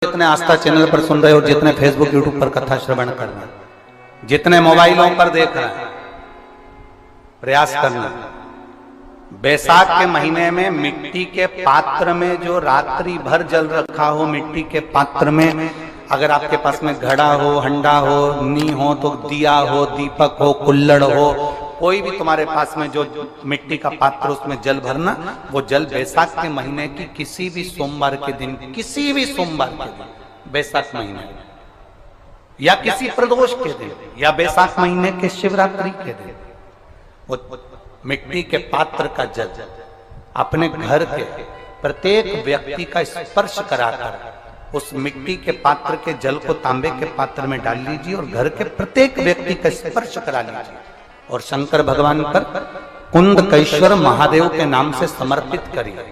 जितने आस्था चैनल पर सुन रहे हो, जितने फेसबुक यूट्यूब पर कथा श्रवण करना, जितने मोबाइलों पर देख रहे हैं, प्रयास करना। बैसाख के महीने में मिट्टी के पात्र में जो रात्रि भर जल रखा हो, मिट्टी के पात्र में, अगर आपके पास में घड़ा हो, हंडा हो, नी हो, तो दिया हो, दीपक हो, कुल्लड़ हो, कोई भी तुम्हारे पास में जो मिट्टी का पात्र, उसमें जल भरना। वो जल बैसाख के महीने की किसी भी सोमवार के दिन, किसी भी सोमवार के दिन, बैसाख महीने या किसी प्रदोष के दिन, या बैसाख महीने के शिवरात्रि के दिन, वो मिट्टी के पात्र का जल अपने घर के प्रत्येक व्यक्ति का स्पर्श कराकर उस मिट्टी के पात्र के जल को तांबे के पात्र में डाल लीजिए और घर के प्रत्येक व्यक्ति का स्पर्श करा लीजिए और शंकर भगवान पर कुंदकेश्वर महादेव के नाम से समर्पित करिए।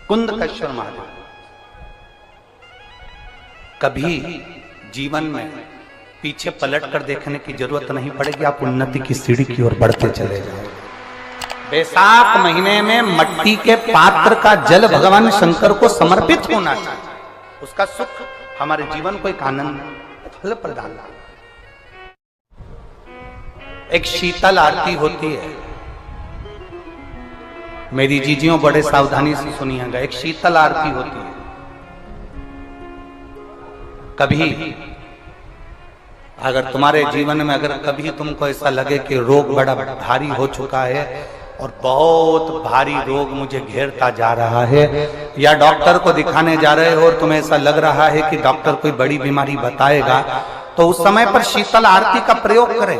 कुंदकेश्वर महादेव। कभी जीवन में पीछे पलट कर देखने की जरूरत नहीं पड़ेगी, आप उन्नति की सीढ़ी की ओर बढ़ते चले जाओगे। बैसाख महीने में मट्टी के पात्र का जल भगवान शंकर को समर्पित होना चाहिए। उसका सुख हमारे जीवन को एक आनंद, फल प्रदान। एक शीतल आरती होती है, मेरी जीजियों बड़े सावधानी से सुनिएगा। एक शीतल आरती होती है। कभी अगर तुम्हारे जीवन में अगर कभी तुमको ऐसा लगे कि रोग बड़ा भारी हो चुका है और बहुत भारी रोग मुझे घेरता जा रहा है, या डॉक्टर को दिखाने जा रहे हो और तुम्हें ऐसा लग रहा है कि डॉक्टर कोई बड़ी बीमारी बताएगा, तो उस समय पर शीतल आरती का प्रयोग करें।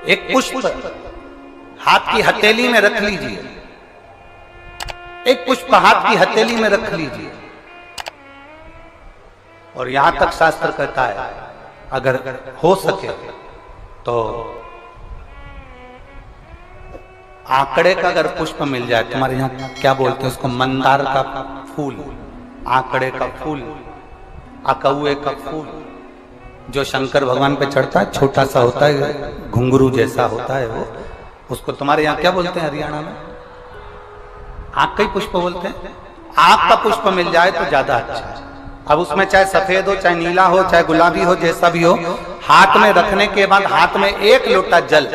एक पुष्प हाथ की हथेली में रख लीजिए, एक पुष्प हाथ की हथेली में रख लीजिए, और यहां तक शास्त्र कहता है अगर हो सके तो आंकड़े का अगर पुष्प मिल जाए, तुम्हारे यहाँ क्या बोलते हैं उसको, मंदार का फूल, आंकड़े का फूल, अकौए का फूल, जो शंकर भगवान पे चढ़ता है, छोटा सा होता है, घुंघरू जैसा होता है वो, उसको तुम्हारे यहाँ क्या बोलते हैं हरियाणा में? आंख का ही पुष्प बोलते हैं। आंख का पुष्प मिल जाए तो ज्यादा अच्छा है। अब उसमें चाहे सफेद हो, चाहे नीला हो, चाहे गुलाबी हो, जैसा भी हो, हाथ में रखने के बाद हाथ में एक लोटा जल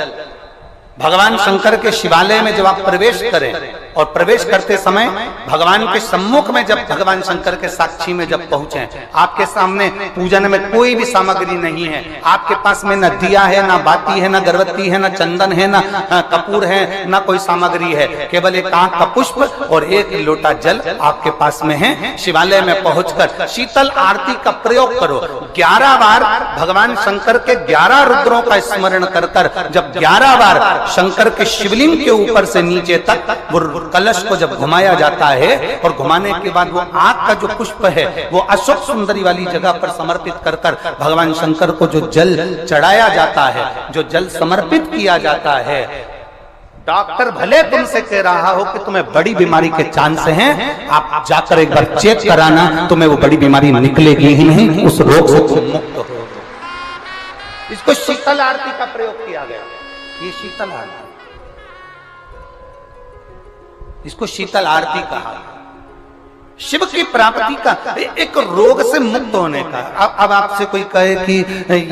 भगवान शंकर के शिवालय में जब आप प्रवेश करें, और प्रवेश करते समय भगवान के सम्मुख में जब भगवान शंकर के साक्षी में जब पहुंचे, आपके सामने पूजन में कोई भी सामग्री नहीं है, आपके पास में न दिया है, ना बाती है, ना गर्भवती है, ना चंदन है, ना कपूर है, ना कोई सामग्री है, केवल एक आंख का पुष्प और एक लोटा जल आपके पास में है। शिवालय में पहुंचकर शीतल आरती का प्रयोग करो। 11 बार भगवान शंकर के 11 रुद्रों का स्मरण कर कर जब 11 बार शंकर के शिवलिंग के ऊपर से नीचे तक वो कलश को जब घुमाया जाता है, और घुमाने के बाद वो आग का जो पुष्प है वो अशोक सुंदरी वाली जगह पर समर्पित कर कर भगवान शंकर को जो जल चढ़ाया जाता है, जो जल समर्पित किया जाता है, डॉक्टर भले तुमसे कह रहा हो कि तुम्हें बड़ी बीमारी के चांस हैं, आप जाकर एक बार चेक कराना, तुम्हें वो बड़ी बीमारी निकलेगी ही नहीं, उस रोग से तुम मुक्त हो। इसको शीतल आरती का प्रयोग किया गया। ये शीतल आरती, इसको शीतल आरती कहा। शिव की प्राप्ति का, एक रोग से मुक्त होने का। अब आपसे कोई कहे कि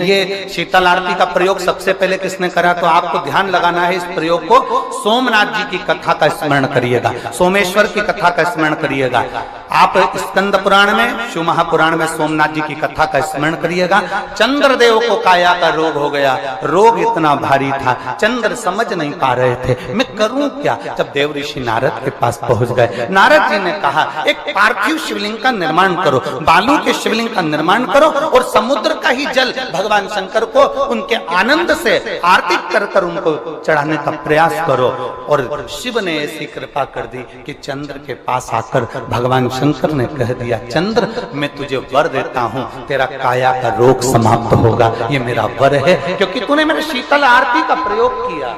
ये शीतल आरती का प्रयोग सबसे पहले किसने करा, तो आपको ध्यान लगाना है इस प्रयोग को। सोमनाथ जी की कथा का स्मरण करिएगा, सोमेश्वर की कथा का स्मरण करिएगा। आप स्कंद पुराण में, शिव महापुराण में सोमनाथ जी की कथा का स्मरण करिएगा। चंद्रदेव को काया का रोग हो गया, रोग इतना भारी था, चंद्र समझ नहीं पा रहे थे मैं करूं क्या। जब देव ऋषि नारद के पास पहुंच गए, नारद जी ने कहा एक पार्थिव शिवलिंग का निर्माण करो, बालू के शिवलिंग का निर्माण करो, और समुद्र का ही जल भगवान शंकर को उनके आनंद से आरती कर कर उनको चढ़ाने का प्रयास करो। और शिव ने ऐसी कृपा कर दी कि चंद्र के पास आकर भगवान शंकर ने कह दिया, चंद्र मैं तुझे वर देता हूं, तेरा काया का रोग समाप्त होगा, ये मेरा वर है, क्योंकि तूने मेरे शीतल आरती का प्रयोग किया।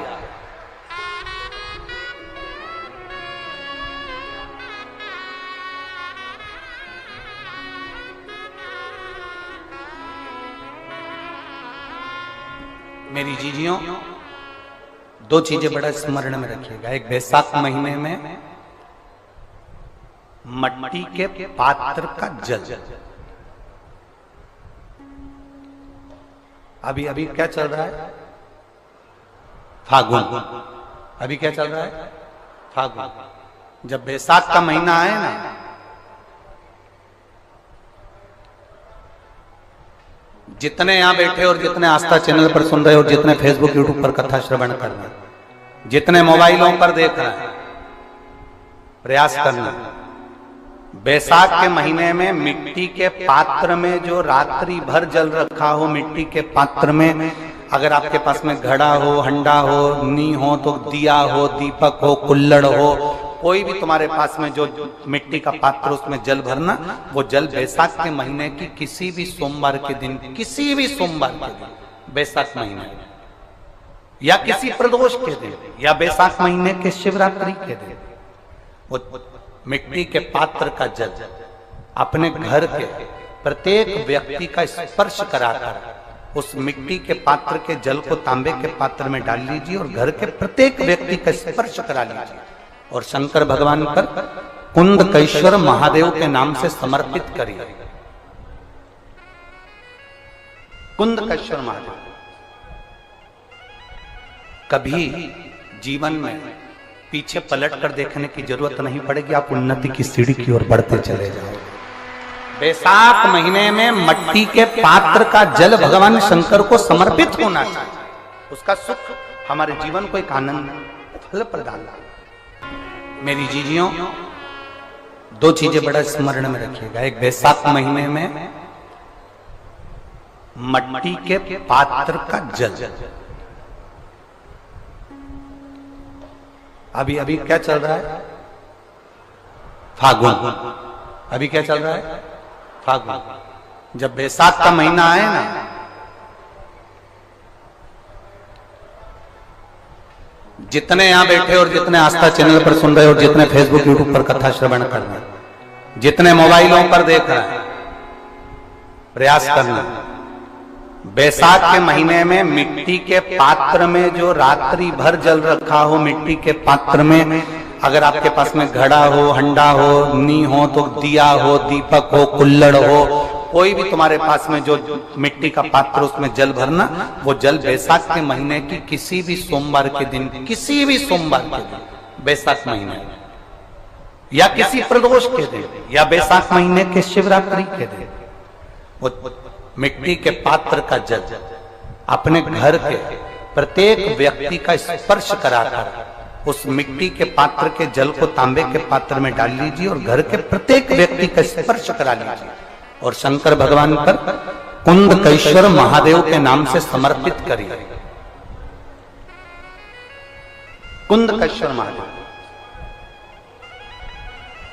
मेरी जीजियों, दो चीजें बड़ा स्मरण में रखिएगा। एक, बैसाख महीने में मट्टी के पात्र का जल। अभी अभी क्या चल रहा है? फागुन। अभी क्या चल रहा है? फागुन। जब बैसाख का महीना आए ना, जितने यहां बैठे और जितने आस्था चैनल पर सुन रहे हो, जितने फेसबुक यूट्यूब पर कथा श्रवण कर रहे हैं, जितने मोबाइलों पर देख रहे हैं, प्रयास करना, बैसाख के महीने में मिट्टी के पात्र में जो रात्रि भर जल रखा हो, मिट्टी के पात्र में, अगर आपके पास में घड़ा हो, हंडा हो, नी हो, तो दिया हो, दीपक हो, कुल्लड़ हो, कोई भी तुम्हारे पास में जो मिट्टी का पात्र, उसमें जल भरना। वो जल बैसाख के महीने की किसी भी सोमवार के दिन, किसी भी सोमवार के दिन, बैसाख महीने या किसी प्रदोष के दिन, या बैसाख महीने के शिवरात्रि के दिन, वो मिट्टी के पात्र का जल अपने घर के प्रत्येक व्यक्ति का स्पर्श कराकर उस मिट्टी के पात्र के जल को तांबे के पात्र में डाल लीजिए और घर के प्रत्येक व्यक्ति का स्पर्श करा लीजिए और शंकर भगवान पर कुंदकेश्वर महादेव के नाम से समर्पित करिए। कुंदकेश्वर महादेव। कभी जीवन में पीछे पलट कर देखने की जरूरत नहीं पड़ेगी, आप उन्नति की सीढ़ी की ओर बढ़ते चले जाओगे। बैसाख महीने में मट्टी के पात्र का जल भगवान शंकर को समर्पित होना चाहिए। उसका सुख हमारे जीवन को एक आनंद फल प्रदान। मेरी जीजियों, दो चीजें बड़ा स्मरण में रखिएगा। एक, बैसाख महीने में मट्टी के पात्र का जल। अभी अभी क्या चल रहा है? फागुन। अभी क्या चल रहा है? फागुन। जब बैसाख का महीना आए ना, जितने यहां बैठे और जितने आस्था चैनल पर सुन रहे हो, जितने फेसबुक यूट्यूब पर कथा श्रवण कर रहे हैं, जितने मोबाइलों पर देख रहे हैं, प्रयास करना, बैसाख के महीने में मिट्टी के पात्र में जो रात्रि भर जल रखा हो, मिट्टी के पात्र में, अगर आपके पास में घड़ा हो, हंडा हो, नी हो, तो दिया हो, दीपक हो, कुल्लड़ हो, कोई भी तुम्हारे पास में जो मिट्टी का पात्र, उसमें जल भरना। वो जल बैसाख के महीने की किसी भी सोमवार के दिन, किसी भी सोमवार के दिन, बैसाख महीने या किसी प्रदोष के दिन, या बैसाख महीने के शिवरात्रि के दिन, वो मिट्टी के पात्र का जल अपने घर के प्रत्येक व्यक्ति का स्पर्श कराकर उस मिट्टी के पात्र के जल को तांबे के पात्र में डाल लीजिए और घर के प्रत्येक व्यक्ति का स्पर्श करा लीजिए और शंकर भगवान पर कुंदकेश्वर महादेव के नाम से समर्पित करिए। कुंदकेश्वर महादेव।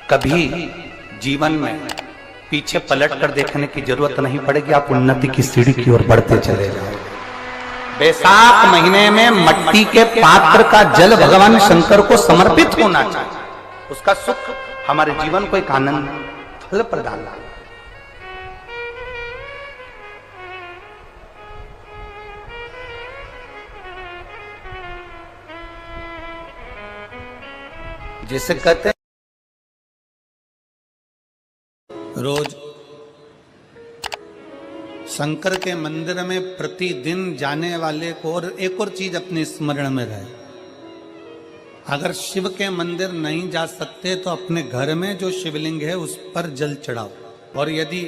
कभी जीवन में पीछे पलट कर देखने की जरूरत नहीं पड़ेगी, आप उन्नति की सीढ़ी की ओर बढ़ते चले जाओगे। बैसाख महीने में मट्टी के पात्र का जल भगवान शंकर को समर्पित होना चाहिए। उसका सुख हमारे जीवन को एक आनंद फल प्रदान। जैसे कहते हैं रोज शंकर के मंदिर में प्रतिदिन जाने वाले को, और एक और चीज अपने स्मरण में रहे, अगर शिव के मंदिर नहीं जा सकते तो अपने घर में जो शिवलिंग है उस पर जल चढ़ाओ। और यदि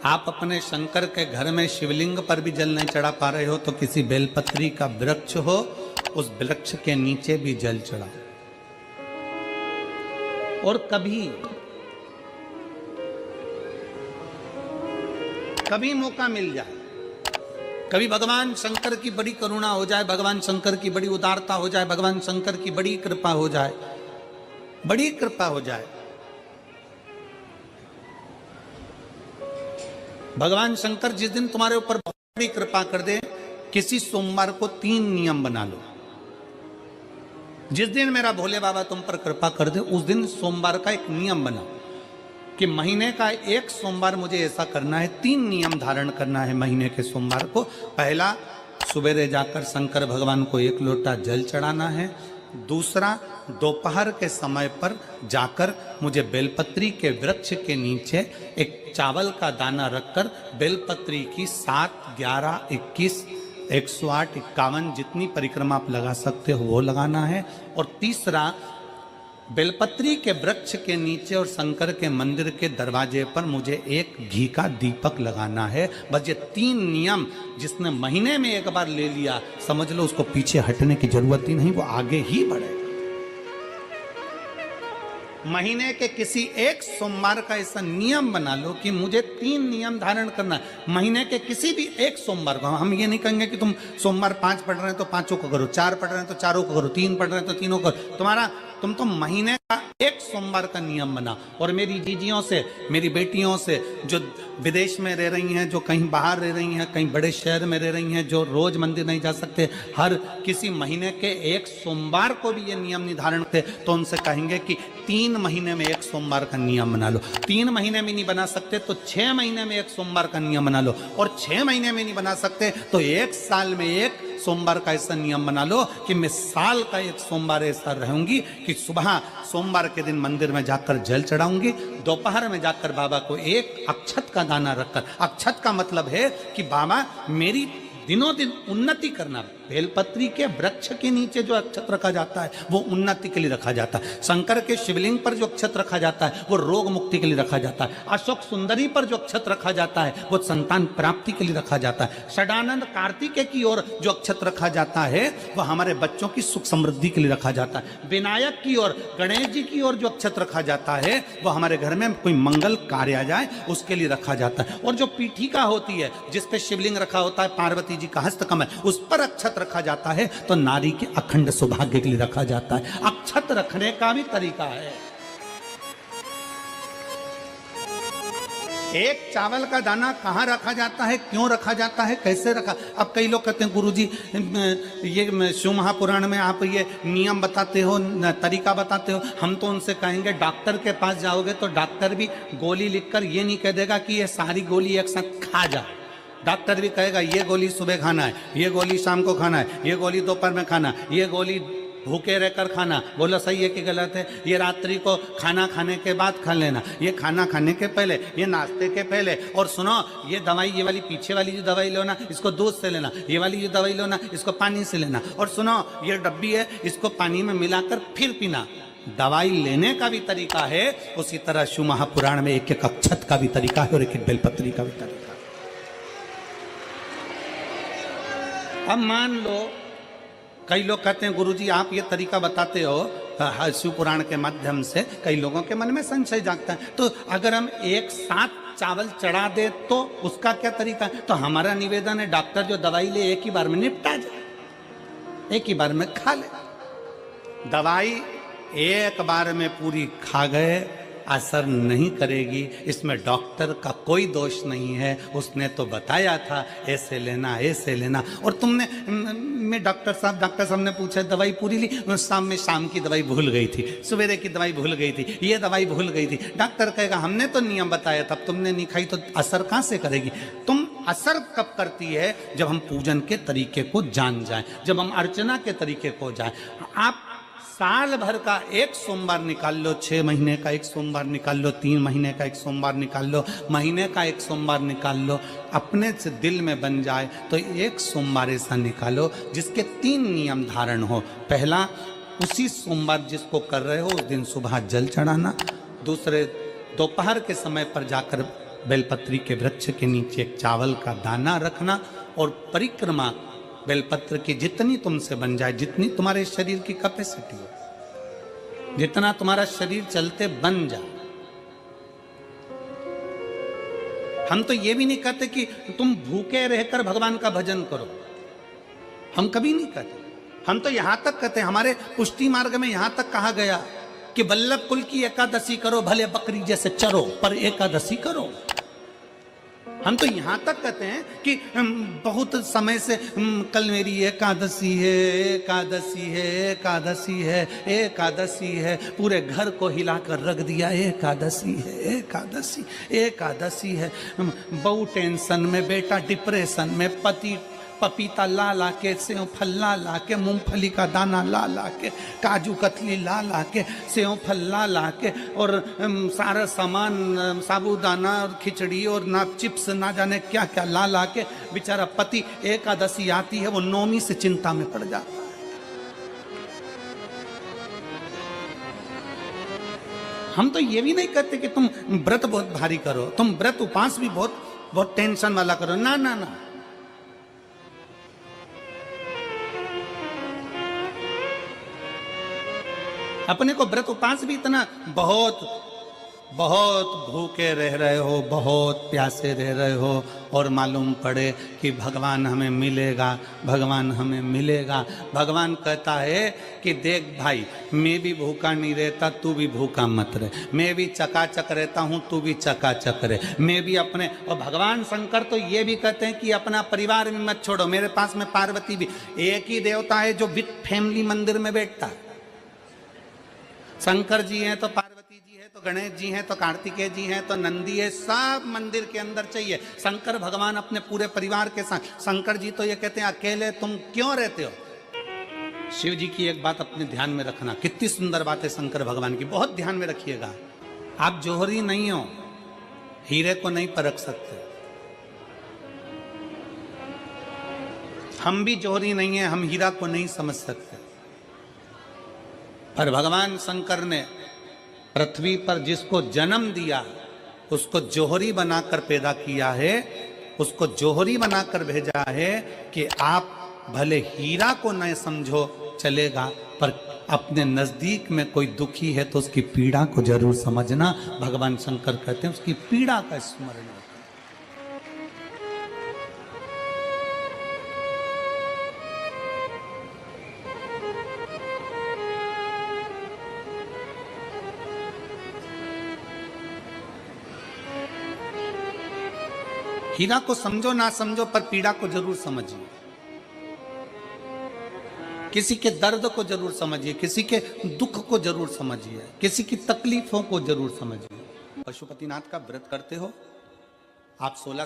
आप अपने शंकर के घर में शिवलिंग पर भी जल नहीं चढ़ा पा रहे हो तो किसी बेलपत्री का वृक्ष हो, उस वृक्ष के नीचे भी जल चढ़ाओ। और कभी मौका मिल जाए, कभी भगवान शंकर की बड़ी करुणा हो जाए, भगवान शंकर की बड़ी उदारता हो जाए, भगवान शंकर की बड़ी कृपा हो जाए, बड़ी कृपा हो जाए, भगवान शंकर जिस दिन तुम्हारे ऊपर बड़ी कृपा कर दे, किसी सोमवार को 3 नियम बना लो। जिस दिन मेरा भोले बाबा तुम पर कृपा कर दे, उस दिन सोमवार का एक नियम बनाओ कि महीने का एक सोमवार मुझे ऐसा करना है, 3 नियम धारण करना है महीने के सोमवार को। पहला, सवेरे जाकर शंकर भगवान को 1 लोटा जल चढ़ाना है। दूसरा, दोपहर के समय पर जाकर मुझे बेलपत्री के वृक्ष के नीचे एक चावल का दाना रखकर बेलपत्री की 7, 11, 21, 108, 51 जितनी परिक्रमा आप लगा सकते हो वो लगाना है। और तीसरा, बेलपत्री के वृक्ष के नीचे और शंकर के मंदिर के दरवाजे पर मुझे एक घी का दीपक लगाना है। बस ये 3 नियम जिसने महीने में एक बार ले लिया, समझ लो उसको पीछे हटने की जरूरत ही नहीं, वो आगे ही बढ़ेगा। महीने के किसी एक सोमवार का ऐसा नियम बना लो कि मुझे 3 नियम धारण करना है। महीने के किसी भी एक सोमवार को, हम ये नहीं कहेंगे कि तुम सोमवार 5 पढ़ रहे हैं तो 5 को करो, 4 पढ़ रहे हैं तो 4 को करो, 3 पढ़ रहे हैं तो 3 को करो। तुम तो महीने का एक सोमवार का नियम बना। और मेरी जीजियों से, मेरी बेटियों से जो विदेश में रह रही हैं, जो कहीं बाहर रह रही हैं, कहीं बड़े शहर में रह रही हैं, जो रोज मंदिर नहीं जा सकते, हर किसी महीने के एक सोमवार को भी ये नियम निर्धारण थे, तो उनसे कहेंगे कि 3 महीने में एक सोमवार का नियम बना लो। 3 महीने में नहीं बना सकते तो 6 महीने में एक सोमवार का नियम बना लो। और 6 महीने में नहीं बना सकते तो 1 साल में एक सोमवार का ऐसा नियम बना लो कि मैं साल का एक सोमवार ऐसा रहूंगी कि सुबह सोमवार के दिन मंदिर में जाकर जल चढ़ाऊंगी, दोपहर में जाकर बाबा को एक अक्षत का दाना रखकर, अक्षत का मतलब है कि बाबा मेरी दिनों दिन उन्नति करना। बेलपत्री के वृक्ष के नीचे जो अक्षत रखा जाता है वो उन्नति के लिए रखा जाता है। शंकर के शिवलिंग पर जो अक्षत रखा जाता है वो रोग मुक्ति के लिए रखा जाता है। अशोक सुंदरी पर जो अक्षत रखा जाता है वो संतान प्राप्ति के लिए रखा जाता है। षडानंद कार्तिकेय की ओर जो अक्षत रखा जाता है वो हमारे बच्चों की सुख समृद्धि के लिए रखा जाता है। विनायक की ओर, गणेश जी की ओर जो अक्षत रखा जाता है वो हमारे घर में कोई मंगल कार्य आ जाए उसके लिए रखा जाता है। और जो पीठिका होती है जिस पे शिवलिंग रखा होता है, पार्वती जी का हस्तकमल, उस पर अक्षत रखा जाता है तो नारी के अखंड सौभाग्य के लिए रखा जाता है। अक्षत रखने का भी तरीका है। एक चावल का दाना कहां रखा जाता है, क्यों रखा जाता है, कैसे रखा। अब कई लोग कहते हैं गुरुजी ये शिव महापुराण में आप ये नियम बताते हो, तरीका बताते हो। हम तो उनसे कहेंगे डॉक्टर के पास जाओगे तो डॉक्टर भी गोली लिखकर ये नहीं कह देगा कि ये सारी गोली एक साथ खा जा। डॉक्टर भी कहेगा ये गोली सुबह खाना है, ये गोली शाम को खाना है, ये गोली दोपहर में खाना, ये गोली भूखे रहकर खाना। बोलो सही है कि गलत है। ये रात्रि को खाना खाने के बाद खा लेना, ये खाना खाने के पहले, ये नाश्ते के पहले। और सुनो, ये दवाई, ये वाली पीछे वाली जो दवाई लो ना इसको दूध से लेना, ये वाली जो दवाई लो ना इसको पानी से लेना। और सुनो, ये डब्बी है इसको पानी में मिलाकर फिर पीना। दवाई लेने का भी तरीका है, उसी तरह शिव महापुराण में एक एक अक्षत का भी तरीका है और एक एक बेलपत्री का भी तरीका है। अब मान लो कई लोग कहते हैं गुरुजी आप ये तरीका बताते हो शिव पुराण के माध्यम से, कई लोगों के मन में संशय जागता है, तो अगर हम एक साथ चावल चढ़ा दे तो उसका क्या तरीका है। तो हमारा निवेदन है डॉक्टर जो दवाई ले एक ही बार में निपटा जाए, एक ही बार में खा ले। दवाई एक बार में पूरी खा गए असर नहीं करेगी, इसमें डॉक्टर का कोई दोष नहीं है। उसने तो बताया था ऐसे लेना, ऐसे लेना। और तुमने, मैं डॉक्टर साहब ने पूछा दवाई पूरी ली, शाम की दवाई भूल गई थी, सवेरे की दवाई भूल गई थी, ये दवाई भूल गई थी। डॉक्टर कहेगा हमने तो नियम बताया था, तब तुमने नहीं खाई तो असर कहाँ से करेगी। तुम असर कब करती है, जब हम पूजन के तरीके को जान जाएं, जब हम अर्चना के तरीके को जाएं। आप साल भर का एक सोमवार निकाल लो, 6 महीने का एक सोमवार निकाल लो, 3 महीने का एक सोमवार निकाल लो, महीने का एक सोमवार निकाल लो, अपने से दिल में बन जाए तो एक सोमवार ऐसा निकालो जिसके 3 नियम धारण हो। पहला, उसी सोमवार जिसको कर रहे हो उस दिन सुबह जल चढ़ाना। दूसरे, दोपहर के समय पर जाकर बेलपत्री के वृक्ष के नीचे एक चावल का दाना रखना। और परिक्रमा बेलपत्र की जितनी तुमसे बन जाए, जितनी तुम्हारे शरीर की कैपेसिटी हो, जितना तुम्हारा शरीर चलते बन जाए। हम तो ये भी नहीं कहते कि तुम भूखे रहकर भगवान का भजन करो, हम कभी नहीं कहते। हम तो यहां तक कहते हैं, हमारे पुष्टि मार्ग में यहां तक कहा गया कि वल्लभ कुल की एकादशी करो, भले बकरी जैसे चरो पर एकादशी करो। हम तो यहाँ तक कहते हैं कि बहुत समय से कल मेरी एकादशी है, एकादशी है, एकादशी है, एकादशी है, पूरे घर को हिलाकर रख दिया, एकादशी है, एकादशी, एकादशी है। बहू टेंशन में, बेटा डिप्रेशन में, पति पपीता ला ला के, सेव फल ला ला के, मूंगफली का दाना ला ला के, काजू कतली ला ला के, सेव फल ला ला के, और सारा सामान, साबूदाना और खिचड़ी और ना चिप्स ना जाने क्या क्या ला ला के, बेचारा पति एकादशी आती है वो नौमी से चिंता में पड़ जाता है। हम तो ये भी नहीं कहते कि तुम व्रत बहुत भारी करो, तुम व्रत उपास भी बहुत बहुत टेंशन वाला करो, ना ना ना। अपने को व्रत उपास भी इतना बहुत बहुत भूखे रह रहे हो, बहुत प्यासे रह रहे हो, और मालूम पड़े कि भगवान हमें मिलेगा, भगवान हमें मिलेगा। भगवान कहता है कि देख भाई, मैं भी भूखा नहीं रहता, तू भी भूखा मत रहे, मैं भी चकाचक रहता हूँ, तू भी चकाचक रहे, मैं भी अपने। और भगवान शंकर तो ये भी कहते हैं कि अपना परिवार भी मत छोड़ो। मेरे पास में पार्वती भी, एक ही देवता है जो विद फैमिली मंदिर में बैठता है। शंकर जी हैं तो पार्वती जी है, तो गणेश जी हैं, तो कार्तिकेय जी हैं, तो नंदी है, सब मंदिर के अंदर चाहिए। शंकर भगवान अपने पूरे परिवार के साथ। शंकर जी तो ये कहते हैं अकेले तुम क्यों रहते हो। शिव जी की एक बात अपने ध्यान में रखना, कितनी सुंदर बात है शंकर भगवान की, बहुत ध्यान में रखिएगा। आप जौहरी नहीं हो, हीरे को नहीं परख सकते। हम भी जौहरी नहीं है, हम हीरा को नहीं समझ सकते। पर भगवान शंकर ने पृथ्वी पर जिसको जन्म दिया उसको जौहरी बनाकर पैदा किया है, उसको जौहरी बनाकर भेजा है कि आप भले हीरा को न समझो चलेगा, पर अपने नजदीक में कोई दुखी है तो उसकी पीड़ा को जरूर समझना। भगवान शंकर कहते हैं उसकी पीड़ा का स्मरण। हीरा को समझो ना समझो, पर पीड़ा को जरूर समझिए। किसी के दर्द को जरूर समझिए, किसी के दुख को जरूर समझिए, किसी की तकलीफों को जरूर समझिए। पशुपतिनाथ का व्रत करते हो आप 16